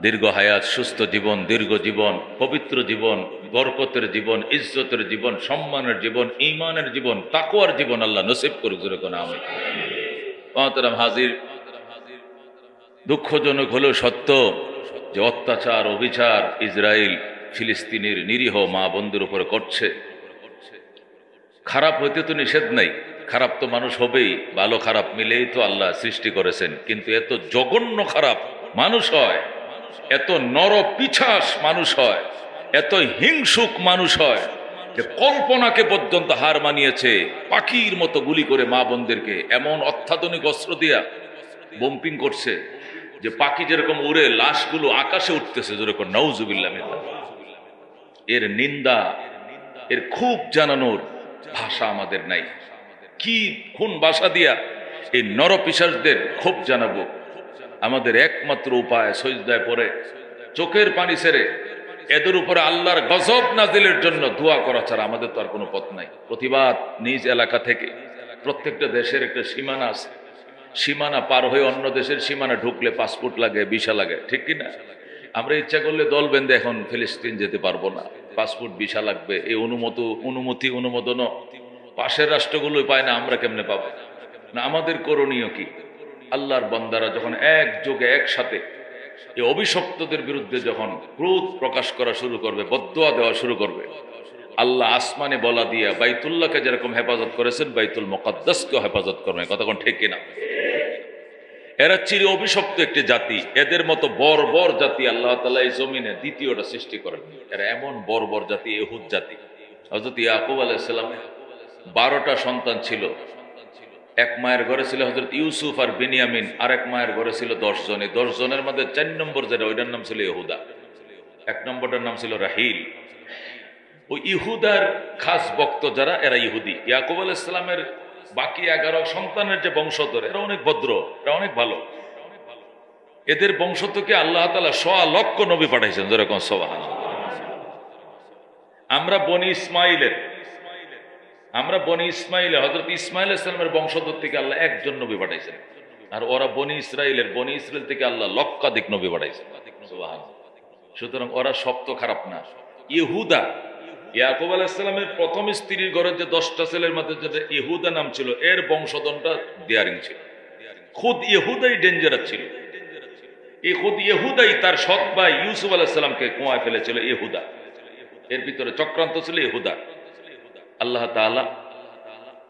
দীর্ঘ হায়াত, সুস্থ জীবন, দীর্ঘ জীবন, পবিত্র জীবন, বরকতের জীবন, ইজ্জতের জীবন, সম্মানের জীবন, ঈমানের জীবন, তাকওয়ার জীবন আল্লাহ নসিব করুক। যেরকম আমি মহতারাম হাজির, দুঃখজনক হলেও সত্য যে অত্যাচার, অবিচার ইসরায়েল ফিলিস্তিনের নিরীহ মা বোনদের উপরে করছে। খারাপ হইতে তো নিষেধ নাই, খারাপ তো মানুষ হবেই, ভালো খারাপ মিলেই তো আল্লাহ সৃষ্টি করেছেন। কিন্তু এত জঘন্য খারাপ মানুষ হয়, এত নরপিশাচ মানুষ হয়, এত হিংসুক মানুষ হয় যে কল্পনাকে পর্যন্ত হার মানিয়েছে। পাখির মতো গুলি করে মা বোনদেরকে এমন অত্যাধুনিক অস্ত্র দিয়া বম্পিং করছে যে পাখি যেরকম উড়ে লাশগুলো আকাশে উঠতেছে, যেরকম নাউজুবিল্লাহ মিনাল্লাহ। এর নিন্দা, এর খুব জানানোর ভাষা আমাদের নাই। কি কোন ভাষা দিয়া এই নরপিশাচদের খুব জানাবো? আমাদের একমাত্র উপায় সজদায় পড়ে চোখের পানি ছেড়ে এদের উপরে আল্লাহর গজব নাজিলের জন্য দোয়া করা ছাড়া আমাদের তো আর কোনো পথ নাই। প্রতিবাদ নিজ এলাকা থেকে, প্রত্যেকটা দেশের একটা সীমানা আছে, সীমানা পার হয়ে অন্য দেশের সীমানা ঢুকলে পাসপোর্ট লাগে, ভিসা লাগে, ঠিক কিনা? আমরা ইচ্ছা করলে দল বেঁধে এখন ফিলিস্তিন যেতে পারবো না, পাসপোর্ট ভিসা লাগবে। এই অনুমোদনও পাশের রাষ্ট্রগুলোই পায় না, আমরা কেমনে পাবো? না, আমাদের করণীয় কি? আল্লাহর বান্দারা যখন একযোগে একসাথে এই অভিশপ্তদের বিরুদ্ধে যখন ক্রোধ প্রকাশ করা শুরু করবে, বদদোয়া দেওয়া শুরু করবে, আল্লাহ আসমানে বলা দিয়া বাইতুল্লাহকে যেরকম হেফাজত করেছেন, বাইতুল মুকাদ্দাসকেও হেফাজত করবেন। কথা কোন ঠিক কিনা? এরা চির অভিশপ্ত একটি জাতি। এদের মতো বর্বর জাতি আল্লাহ তাআলা এই জমিনে দ্বিতীয়টা সৃষ্টি করেন। এরা এমন বর্বর জাতি, ইহুদ জাতি। হযরত ইয়াকুব আলাইহিস সালামের 12টা সন্তান ছিল। এক মায়ের ঘরে ছিল হযরত ইউসুফ আর বিনিয়ামিন, আর এক মায়ের ঘরে ছিল 10 জন। এই 10 জনের মধ্যে 4 নম্বর যেটা, ওইটার নাম ছিল ইহুদা। 1 নম্বরটার নাম ছিল রাহিল। ওই ইহুদার খাস ভক্ত যারা, এরা ইহুদি। ইয়াকুব আলাইহিস সালামের বাকি 11 সন্তানের যে বংশধর, এরা অনেক ভদ্র, এরা অনেক ভালো। এদের বংশ থেকে আল্লাহ তাআলা 100 লক্ষ নবী পাঠাইছেন, যেরকম সুবহানাল্লাহ। আমরা বনি ইসমাইলে হযরত ইসমাইল আলাইহিস সালামের বংশধর থেকে আল্লাহ একজন নবী পাঠাইছেন। আর ওরা বনি ইসরাইল থেকে আল্লাহ লক্ষাধিক নবী পাঠাইছেন, সুবহানাল্লাহ। সুতরাং ওরা সব তো খারাপ না। ইহুদা, ইয়াকুব আলাইহিস সালামের প্রথম স্ত্রীর ঘরের যে 10টা ছেলের মধ্যে যেটা ইহুদা নাম ছিল, এর বংশধরটা দেয়ারিং ছিল। খুদ ইহুদাই ডেঞ্জারাস ছিল। এই খুদ ইহুদাই তার সৎ ভাই ইউসুফ আলাইহিস সালামকে কুয়ায় ফেলেছিল। ইহুদা, এর ভিতরে চক্রান্ত ছিল ইহুদা। আল্লাহ তাআলা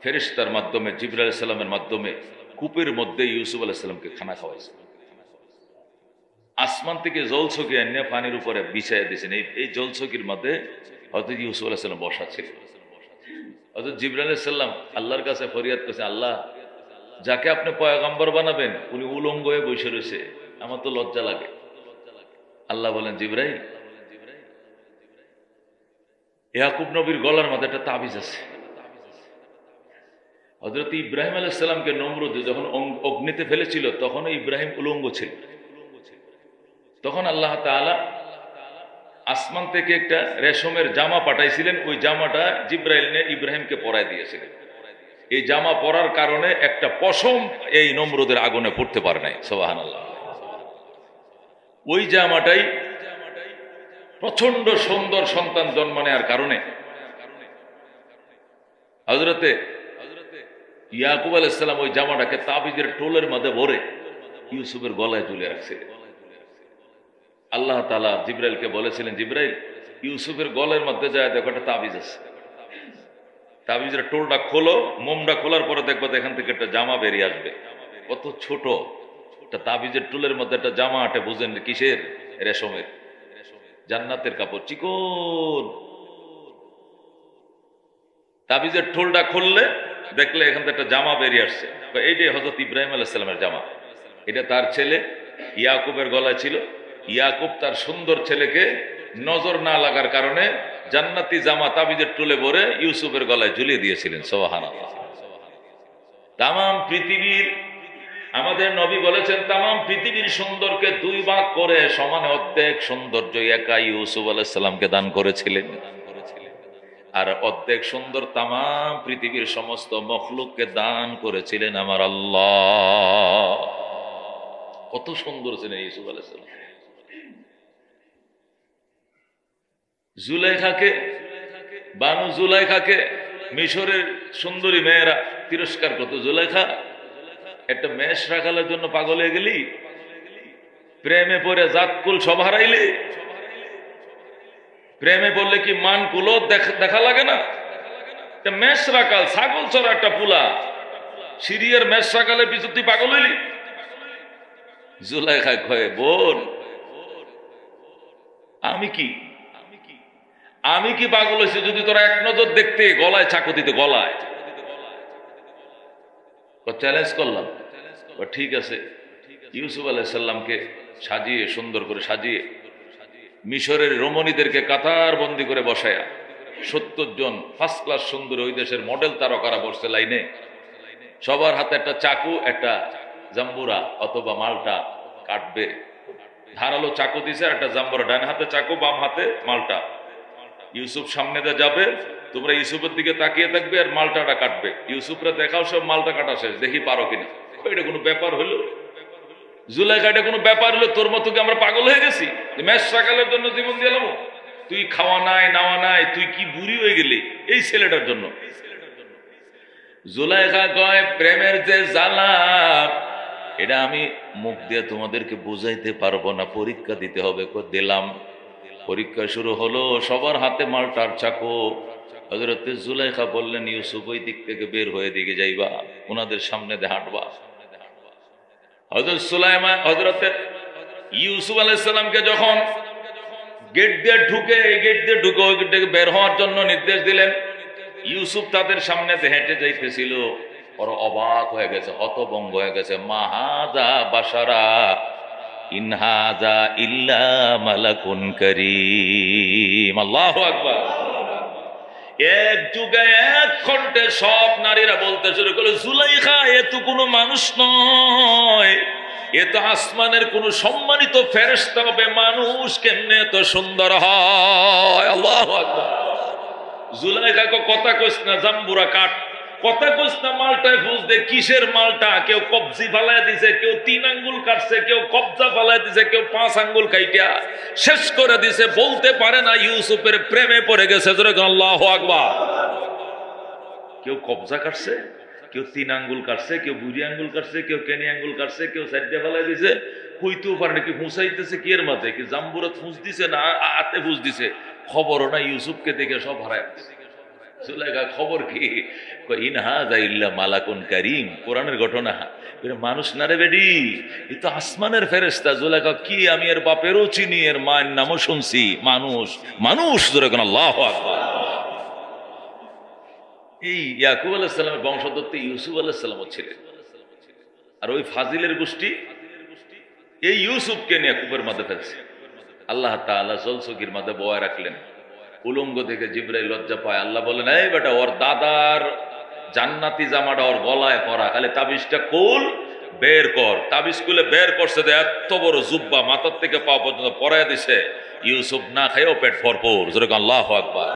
ফেরেশতার মাধ্যমে, জিবরাইল আলাইহিস সালামের মাধ্যমে কূপের মধ্যে ইউসুফ আলাইহিস সালামকে খানা খাওয়াইছে। আসমান থেকে জলছকি এনে পানির উপরে বিছাইয়া দিয়েছেন। এই জলছকির মধ্যে হযরত ইউসুফ আলাইহিস সালাম বসা ছিল। হযরত জিবরাইল আলাইহিস সালাম আল্লাহর কাছে ফরিয়াদ করেছে, আল্লাহ, যাকে আপনি পয়গম্বর বানাবেন উনি উলঙ্গ হয়ে বসে রয়েছে, আমার তো লজ্জা লাগে। আল্লাহ বলেন, জিবরাইল, ইয়াকুব নবীর গলার মধ্যে একটা তাবিজ আছে। হযরত ইব্রাহিম আলাইহিস সালামকে নমরুদ যখন অগ্নিতে ফেলেছিল, তখন ইব্রাহিম উলঙ্গ ছিল। তখন আল্লাহ তাআলা আসমান থেকে একটা রেশমের জামা পাঠাইছিলেন। ওই জামাটা জিবরাইল নিয়ে ইব্রাহিমকে পরায় দিয়েছিলেন। এই জামা পরার কারণে একটা পশম এই নমরুদের আগুনে পড়তে পারে নাই, সুবহানাল্লাহ। ওই জামাটাই প্রচন্ড সুন্দর সন্তান জন্ম নেওয়ার কারণে হযরতে ইয়াকুব আলাইহিস সালাম ওই জামাটাকে তাবিজের টোলের মধ্যে ভরে ইউসুফের গলায় ঝুলিয়ে রাখছিলেন। আল্লাহ তাআলা জিবরাইলকে বলেছিলেন, জিবরাইল, ইউসুফের গলার মধ্যে যায় দেখো একটা তাবিজ আছে। তাবিজের টোলটা খোলো, মোমটা খোলার পরে দেখবো এখান থেকে একটা জামা বেরিয়ে আসবে। কত ছোট একটা তাবিজের টোলের মধ্যে একটা জামা আটে, বুঝেন কিসের? রেশমের। জান্নাতের কাপড় চিকন। তাবিজের ঠোলটা খুললে দেখলে এখান থেকে একটা জামা বেরিয়ে আসছে, এই যে হযরত ইব্রাহিম আলাইহিস সালামের জামা, এটা তার ছেলে ইয়াকুবের গলায় ছিল। ইয়াকুব তার সুন্দর ছেলেকে নজর না লাগার কারণে জান্নাতি জামা তাবিজের টুলে ভরে ইউসুফের গলায় ঝুলিয়ে দিয়েছিলেন। সুবহানাল্লাহ। তামাম পৃথিবীর, আমাদের নবী বলেছেন, তামাম পৃথিবীর সুন্দরকে দুই ভাগ করে সমানে অর্ধেক সৌন্দর্য একা ইউসুফ আলাইহিস সালামকে দান করেছিলেন, আর অর্ধেক সুন্দর তামাম পৃথিবীর সমস্ত মখলুককে দান করেছিলেন আমার আল্লাহ। কত সুন্দর ছিলেন ইউসুফ আলাইহিস সালাম। জুলাইখাকে, বানু জুলাইখাকে মিশরের সুন্দরী মেয়েরা তিরস্কার করত। জুলাইখা, একটা মেষ রাখালের জন্য পাগল হয়ে গেলি, প্রেমে পড়ে জাতকুল সব হারাইলে, প্রেমে পড়লে কি মান কুলো দেখা লাগে না? একটা মেষ রাখাল, ছাগল চড়া একটা পুলা, সিরিয়ার মেষ রাখালের পিছু তুই পাগল হইলি? জুলাইখা কয়ে, বোন আমি কি পাগল হয়েছি যদি তোরা এক নজর দেখতে গলায় চাকু দিতে, গলায়। চ্যালেঞ্জ করলাম, ঠিক আছে। ইউসুফ আলাইহিস সালামকে সাজিয়ে, সুন্দর করে সাজিয়ে, মিশরের রমণীদেরকে কাতার বন্দি করে বসায়া 70 জন ফার্স্ট ক্লাস সুন্দর ওই দেশের মডেল তারকারা বসছে লাইনে, সবার হাতে একটা চাকু, একটা জাম্বুরা অথবা মালটা কাটবে, ধারালো চাকু দিছে, একটা জাম্বুরা, ডান হাতে চাকু, বাম হাতে মালটা। ইউসুফ সামনে দিয়ে যাবে, তোমরা ইউসুফের দিকে তাকিয়ে থাকবে আর মালটাটা কাটবে। ইউসুফরা দেখাও সব মালটা কাটা শেষ, দেখি পারো কিনা। এটা কোনো ব্যাপার হলো? জুলাইখা, এটা কোনো ব্যাপার হলো? তোর মতো কি আমরা পাগল হয়ে গেছি? মেষ সকালের জন্য জীবন দিলাম, তুই খাওয়া নাই নাওয়া নাই, তুই কি বুড়ি হয়ে গেলি এই ছেলেটার জন্য? জুলাইখা কয়, প্রেমের যে জ্বালা, এটা আমি মুখ দিয়ে তোমাদেরকে বুঝাইতে পারবো না, পরীক্ষা দিতে হবে। দিলাম। পরীক্ষা শুরু হলো, সবার হাতে মালটার চাকু। হযরত জুলাইখা বললেন, ইউসুফ ওই দিক থেকে বের হয়ে দিকে যাইবা, ওনাদের সামনে দিয়ে হাঁটবা। হযরত ইউসুফ আলাইহিস সালামকে যখন গেট দিয়ে ঢুকে, এই গেট দিয়ে ঢুকে ওই গেট থেকে বের হওয়ার জন্য নির্দেশ দিলেন, ইউসুফ তাদের সামনে হেঁটে যাইতেছিল। ওরা অবাক হয়ে গেছে, হতভম্ব হয়ে গেছে। মা হাযা বাশারা ইন হাযা ইল্লা মালাকুন কারীম। আল্লাহু আকবার। এক যুগে এক খন্ডে সব নারীরা বলতে শুরু করলো, জুলাইখা এ তো কোনো মানুষ নয়, এ তো আসমানের কোন সম্মানিত ফেরেশতা হবে, মানুষ কেমনে এত সুন্দর হয়? আল্লাহু আকবার। জুলাইখা কথা কইস না, জাম্বুরা কাট, কথা কইস না, মালটায় ফুস দে। কিসের মালটা? কেউ কবজি ফালাই দিছে, কেউ 3 আঙ্গুল কাটছে, কেউ কবজা ফালাই দিছে, কেউ 5 আঙ্গুল কাইটা শেষ করে দিছে। বলতে পারে না ইউসুফের প্রেমে পড়ে গেছে। আল্লাহু আকবার। কেউ কবজা কাটছে, কেউ 3 আঙ্গুল কাটছে, কেউ বুড়ি আঙ্গুল কাটছে, কেউ কেনি আঙ্গুল কাটছে, কেউ সাইডে ফালাই দিছে। কইতেও পারে না কি ফুঁসাইতেছে কি এর মাঝে, কি জাম্বুরাত ফুঁস দিছে না আতে ফুঁস দিছে, খবরও না। ইউসুফকে দেখে সব হারায়। জুলাইখা খবর কি? ইন হাযা ইল্লা মালাকুন কারীম। কোরআনের ঘটনা। মানুষ না রে বেডি, এ তো আসমানের ফেরেশতা। জুলাইখা কি, আমি এর বাপেরও চিনি, এর মায়ের নামও শুনছি। মানুষ, মানুষ। জোরে কোন আল্লাহু আকবার। এই ইয়াকুব আলাইহিস সালামের বংশধর ইউসুফ আলাইহিস সালামও ছিলেন। আর ওই ফাজিলের গোষ্ঠী এই ইউসুফকে নিয়ে কূপের মাঝে ফেলছে। আল্লাহ তাআলা জলসগির মাঝে বয়া রাখলেন। উলঙ্গ থেকে জিবরাইল লজ্জা পায়। আল্লাহ বলেন, এই বেটা, ওর দাদার জান্নাতি জামাটা ওর গলায় পরা, খালি তাবিজটা খুল, বের কর। তাবিজ খুলে বের করছে, এত বড় জুব্বা মাথার থেকে পা পর্যন্ত পরায় দিছে। ইউসুফ না খাইও পেট ভরপুর। যেরকম আল্লাহু আকবার।